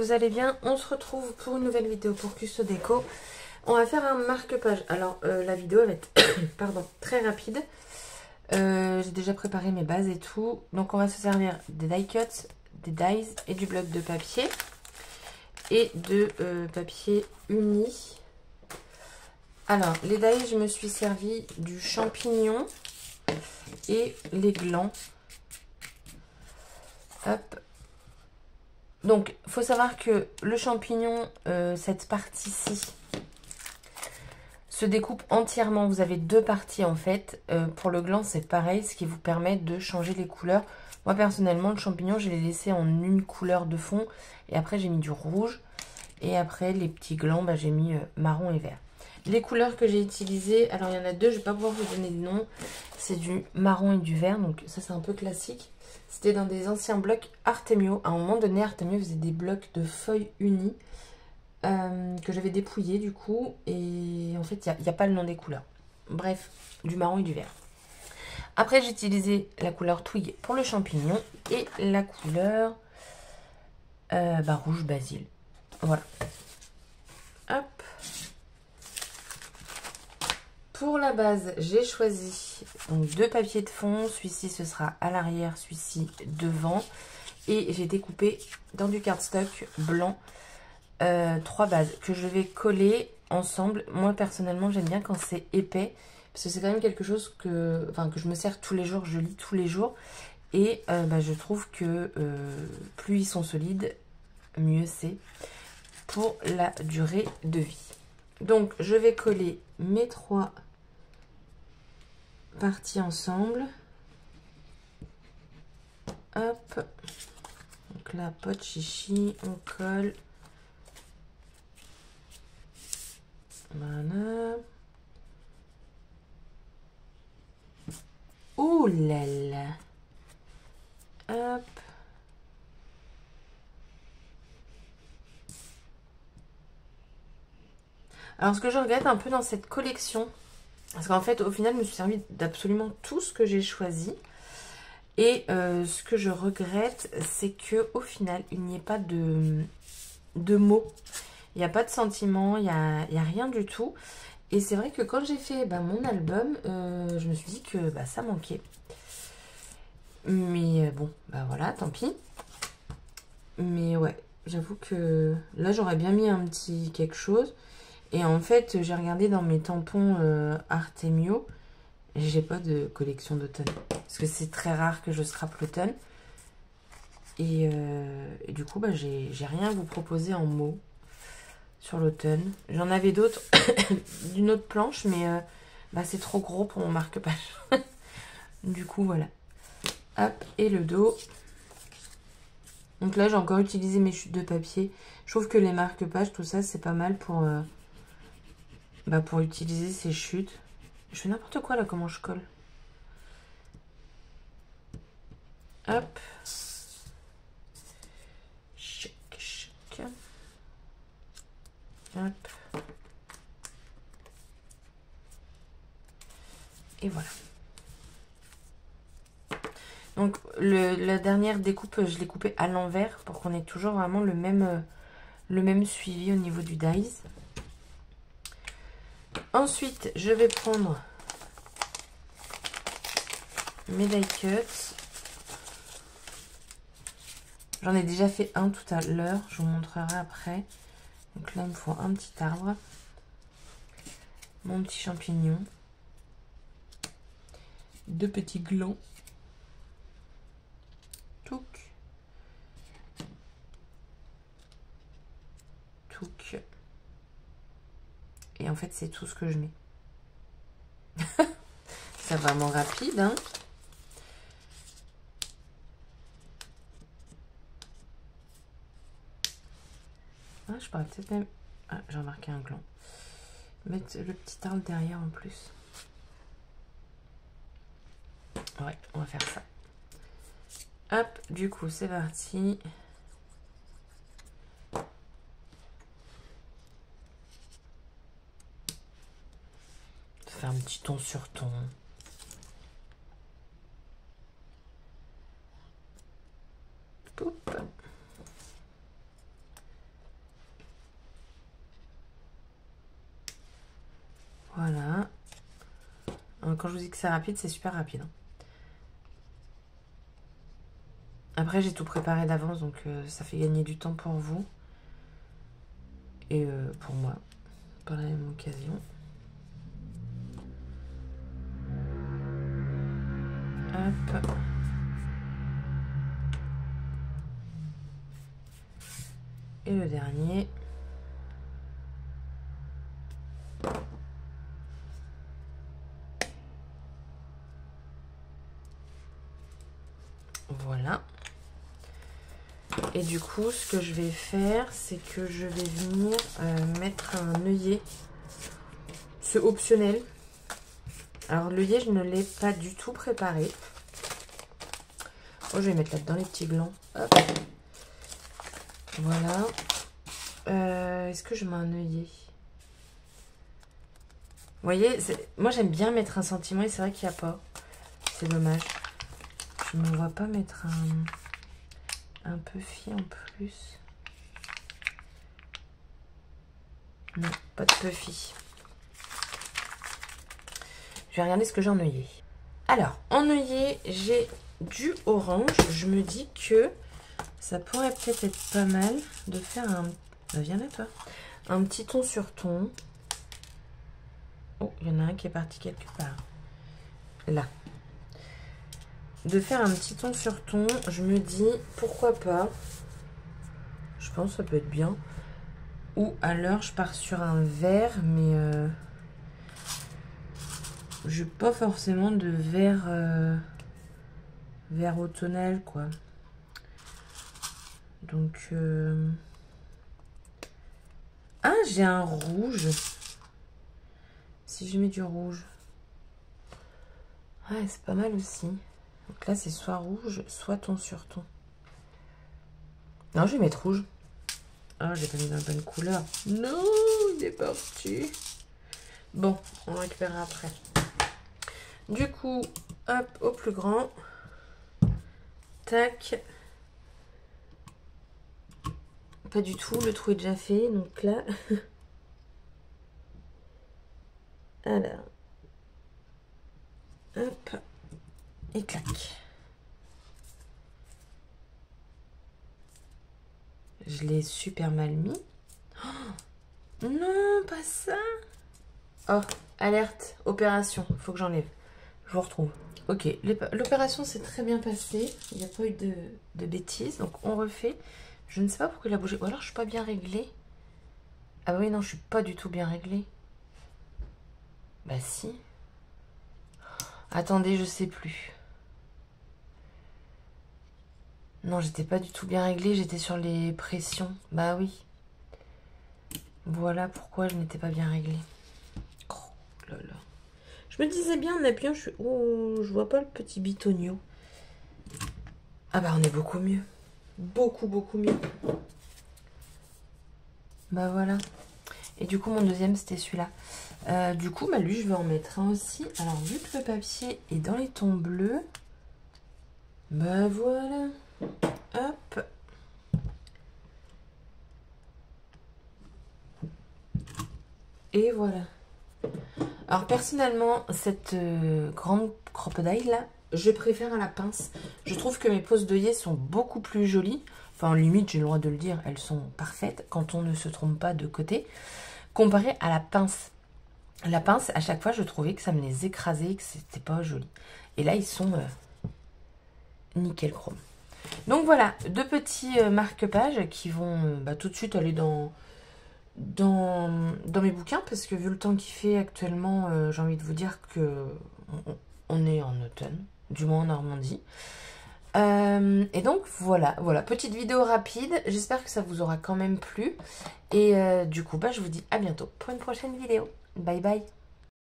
vous allez bien? On se retrouve pour une nouvelle vidéo pour Custo Déco. On va faire un marque-page. Alors la vidéo va être pardon, très rapide. J'ai déjà préparé mes bases et tout. Donc on va se servir des die cuts, des dies et du bloc de papier. Et de papier uni. Alors les dies, je me suis servi du champignon et les glands. Hop. Donc, il faut savoir que le champignon, cette partie-ci, se découpe entièrement. Vous avez deux parties en fait. Pour le gland, c'est pareil, ce qui vous permet de changer les couleurs. Moi, personnellement, le champignon, je l'ai laissé en une couleur de fond. Et après, j'ai mis du rouge. Et après, les petits glands, bah, j'ai mis marron et vert. Les couleurs que j'ai utilisées, alors il y en a deux, je ne vais pas pouvoir vous donner le nom. C'est du marron et du vert, donc ça, c'est un peu classique. C'était dans des anciens blocs Artemio. À un moment donné, Artemio faisait des blocs de feuilles unies que j'avais dépouillés du coup. Et en fait, il n'y a pas le nom des couleurs. Bref, du marron et du vert. Après, j'ai utilisé la couleur Twig pour le champignon et la couleur rouge basil. Voilà. Hop. Pour la base, j'ai choisi donc deux papiers de fond. Celui-ci, ce sera à l'arrière, celui-ci devant. Et j'ai découpé dans du cardstock blanc trois bases que je vais coller ensemble. Moi, personnellement, j'aime bien quand c'est épais. Parce que c'est quand même quelque chose que je me sers tous les jours. Je lis tous les jours. Et je trouve que plus ils sont solides, mieux c'est pour la durée de vie. Donc, je vais coller mes trois parties ensemble. Hop. Donc là, pas de chichi, on colle. Voilà. Ouh là là. Hop. Alors, ce que je regrette un peu dans cette collection, parce qu'en fait, au final, je me suis servi d'absolument tout ce que j'ai choisi. Et ce que je regrette, c'est que au final, il n'y ait pas de mots. Il n'y a pas de sentiments, il n'y a rien du tout. Et c'est vrai que quand j'ai fait mon album, je me suis dit que ça manquait. Mais bon, voilà, tant pis. Mais ouais, j'avoue que là, j'aurais bien mis un petit quelque chose. Et en fait, j'ai regardé dans mes tampons Artemio. J'ai pas de collection d'automne. Parce que c'est très rare que je scrape l'automne. Et du coup, j'ai rien à vous proposer en mots sur l'automne. J'en avais d'autres d'une autre planche, mais c'est trop gros pour mon marque-page. Du coup, voilà. Hop, et le dos. Donc là, j'ai encore utilisé mes chutes de papier. Je trouve que les marque-pages, tout ça, c'est pas mal pour utiliser ces chutes. Je fais n'importe quoi là, comment je colle. Hop. Chic, chic. Hop. Et voilà. Donc la dernière découpe, je l'ai coupée à l'envers pour qu'on ait toujours vraiment le même suivi au niveau du dies. Ensuite, je vais prendre mes die cuts. J'en ai déjà fait un tout à l'heure, je vous montrerai après. Donc là, il me faut un petit arbre, mon petit champignon, deux petits glands, touc, touc. Et en fait, c'est tout ce que je mets. C'est vraiment rapide, hein. Ah, je pourrais peut-être même... Ah, j'ai remarqué un gland. Mettre le petit arbre derrière en plus. Ouais, on va faire ça. Hop, du coup, c'est parti. Faire un petit ton sur ton. Poup. Voilà. Quand je vous dis que c'est rapide, c'est super rapide. Après, j'ai tout préparé d'avance, donc ça fait gagner du temps pour vous. Et pour moi, par la même occasion. Hop. Et le dernier. Voilà. Et du coup, ce que je vais faire, c'est que je vais venir mettre un œillet. C'est optionnel. Alors, l'œillet, je ne l'ai pas du tout préparé. Oh, je vais mettre là-dedans les petits glands. Hop. Voilà. Est-ce que je mets un œillet? Vous voyez, moi, j'aime bien mettre un sentiment et c'est vrai qu'il n'y a pas. C'est dommage. Je ne vois pas mettre un puffy en plus. Non, pas de puffy. Je vais regarder ce que j'ai en œillet. Alors, en œillet, j'ai du orange. Je me dis que ça pourrait peut-être être pas mal de faire un... Bah, viens là, toi. Un petit ton sur ton. Oh, il y en a un qui est parti quelque part. Là. De faire un petit ton sur ton, je me dis, pourquoi pas. Je pense que ça peut être bien. Ou alors, je pars sur un vert, mais... j'ai pas forcément de vert automnal, quoi. Donc... Ah, j'ai un rouge. Si je mets du rouge. Ouais, c'est pas mal aussi. Donc là, c'est soit rouge, soit ton sur ton. Non, je vais mettre rouge. Ah, j'ai pas mis dans la bonne couleur. Non, il est parti. Bon, on le récupérera après. Du coup, hop, au plus grand. Tac. Pas du tout, le trou est déjà fait. Donc là... Alors... Hop. Et clac. Je l'ai super mal mis. Oh, non, pas ça. Oh, alerte, opération. Faut que j'enlève. Je vous retrouve. Ok, l'opération s'est très bien passée. Il n'y a pas eu de bêtises. Donc on refait. Je ne sais pas pourquoi il a bougé. Ou alors je suis pas bien réglée. Ah oui, non, je suis pas du tout bien réglée. Bah si. Attendez, je sais plus. Non, j'étais pas du tout bien réglée. J'étais sur les pressions. Bah oui. Voilà pourquoi je n'étais pas bien réglée. Oh là là. Je me disais bien en appuyant, oh, je vois pas le petit bitonio. Ah bah on est beaucoup mieux. Beaucoup, beaucoup mieux. Bah voilà. Et du coup, mon deuxième, c'était celui-là. Du coup, bah lui, je vais en mettre un aussi. Alors, vu que le papier est dans les tons bleus, bah voilà. Hop. Et voilà. Alors, personnellement, cette grande crocodile là, je préfère à la pince. Je trouve que mes poses d'œillet sont beaucoup plus jolies. Enfin, limite, j'ai le droit de le dire, elles sont parfaites quand on ne se trompe pas de côté. Comparé à la pince. La pince, à chaque fois, je trouvais que ça me les écrasait, que c'était pas joli. Et là, ils sont nickel chrome. Donc voilà, deux petits marque-pages qui vont tout de suite aller dans mes bouquins. Parce que vu le temps qu'il fait actuellement, j'ai envie de vous dire que on est en automne, du moins en Normandie. Et donc voilà, petite vidéo rapide. J'espère que ça vous aura quand même plu. Et du coup, je vous dis à bientôt pour une prochaine vidéo. Bye bye.